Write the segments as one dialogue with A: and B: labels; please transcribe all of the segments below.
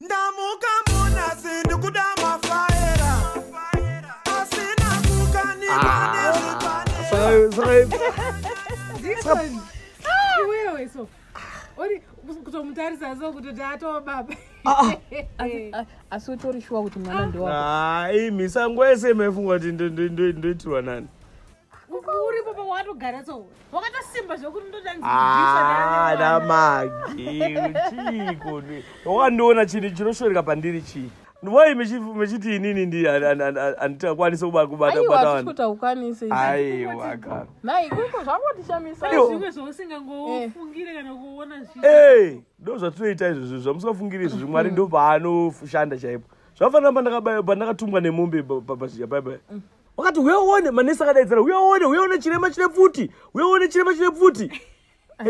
A: Ndamuka muna sindu kudama faera. Asina kukani
B: Dixon. Wewe so. Ori kutomutarisa so kutotatoa baba.
C: Asutori shwa kuti mwana ndo wako.
D: Misango yese mefunga kuti ndoitirwa nani.
B: Uri baba watogara so. Wakatosimba zvokuti ndotanzi
D: Magi, chiko. Wandiona chini chinoshoreka pandiri chi. Why mechiti inini ndi antakwanisa kubata
C: vanhu. Kuti ukwanise.
D: Aiwa kana.
C: Nai kuko zvakotishamisa.
B: Zvimwe zvosingangofungire kana kuona zvinhu.
D: Ndo zvatoita izvo zvamusingafungiri izvo Mwari ndo paanoshanda chaipo. Zvafanira pandakatumwa nemombe pazhija bye. Wakati uyaone manesi akadaidzira uyaone chirema chine pfuti.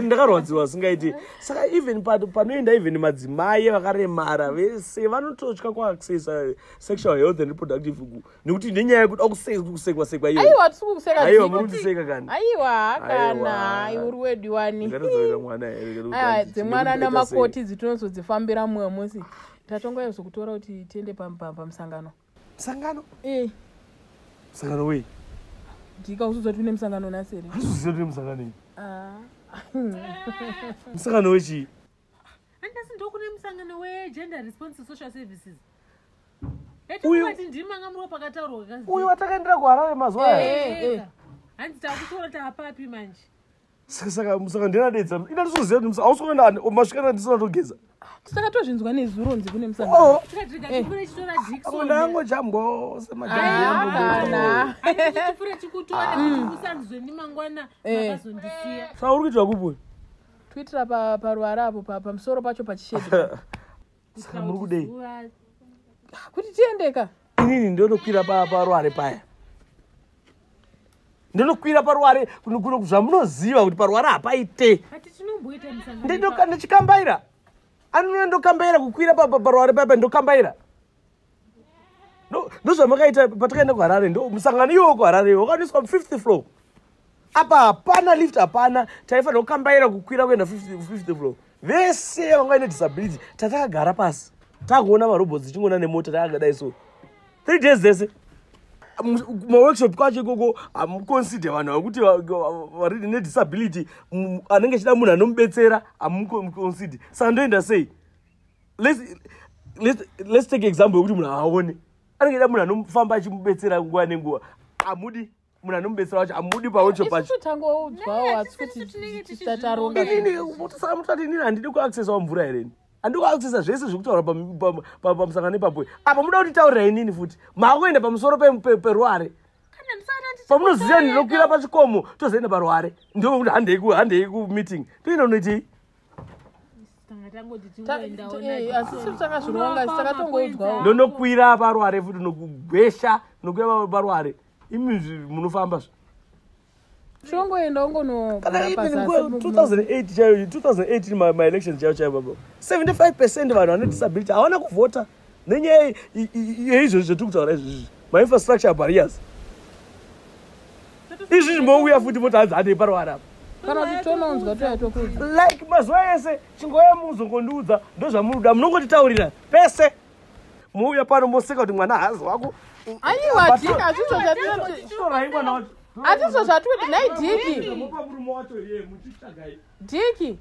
D: Ndakarwadziwa singaiti. Saka even panoenda even madzimai vakaremara vese vanototya kuaccessa sexual health and reproductive nekuti nenyaya yekuti akusekwa iyo.
C: Aiwa tikukuseka.
D: Aiwa muri kutiseka kana.
C: Aiwa kana iuri wediwani.
D: Ndakadzorera mwana here.
C: Dzimwana namakoti dzitonozodzifambira mumwe musi. Tatongoya zokutora kuti tiende pamusangano.
D: Musangano? Musangano wei?
C: Ndika usuzwa tune musangano nasere.
D: Usuzwa tune musangano. Musangano wechi?
B: Andasi ndokune musangano we-gender responsive social services. Etikwati ndima ngamuro pakataurwa kazi.
D: Uyu watakaendera kuHarare mazuva aya.
B: Hanzi takutora tapapi manje.
D: Saka musangano ndinadedza. Ina ndisoziva kuti ausokuenda masvikana ndisina togeza.
C: Tisakatozvinzwa nezuronzi kune musangano.
B: Tikatikatifure chitora Dixon.
D: Amunango jambo
C: semajambo.
B: Tifure chikutora kusanzwe nimangwana makazondisiya.
D: Saka uri kuitwa kupi?
C: Twitter paruwara apo pamusoro pacho pachishedhi.
D: Saka muri kudei?
C: Kuti tiendeka.
D: Inini ndonokwira paruware paya. Ndonokwira paruware kuno zvamunoziva kuti paruware hapaite.
B: Ati tinomboita musangano.
D: Ndichikambaira. Ndokambaira kukwira paruware paya ndokambaira. Ndozvamakaita patakaenda kuHarare musangano iwo kuHarare wakaniswa 5th floor. Apa hapana lift hapana taifanira kukambaira kukwira kuenda 5th floor. Vese vanga ine disability tatakagara pasi. Takuona marobots chingona nemota takadai so. 3 days dzese. Workshop kwacho ikoko amuconsider vanhu vakuti vari nedisability anenge chida munhu anomubetsera amuconsider. Saka ndoenda sei? Let's take example yekuti munhu aone. Anenge chida munhu anomufamba achimubetsera nguva nenguva. Amudi munhu anomubetsera wacho amudi paworkshop pacho.
C: Tangoudzawo atikuti titaronga.
D: Saka mutati inini handidi kuaccessa mvura here. Handiko accessa zvese zvekutaura pamusangano ipapo. Apa muda kuti taurira inini futi. Makuenda pamusoro peruware. Pamunoziva ndinokwira pachikomo tozoenda paruware. Ndio kuti handei kumeeting. Toenda unoitei? Ndonokwira paruware futi nokugwesha nokuya paruware. Imi munofamba zvo.
C: Shongoenda ungono
D: 2018 my election chaivo 75% vanhu vane disability hawana kuvhota nenyaya yeizvozvi zvatiri kutaura izvozvi ma-infrastructure barriers. Izvi zvimbouya futi moti hanzi handei paruware apa.
C: Kana kuti tonounzwa toyatokudza.
D: Like mazuva ese chingoya muzongondiudza ndozvamunoda munongotitaurira pese. Muuya pano moseka kuti mwana hazi wako.
C: Aiwa Dika atizo zvatuti nai Diki.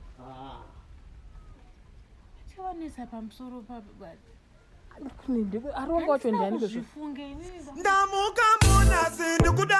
B: Chawanesa pamusoro pababa.
C: Arongwa wacho ndani bezvo.
A: ndamuka muna sindu kuda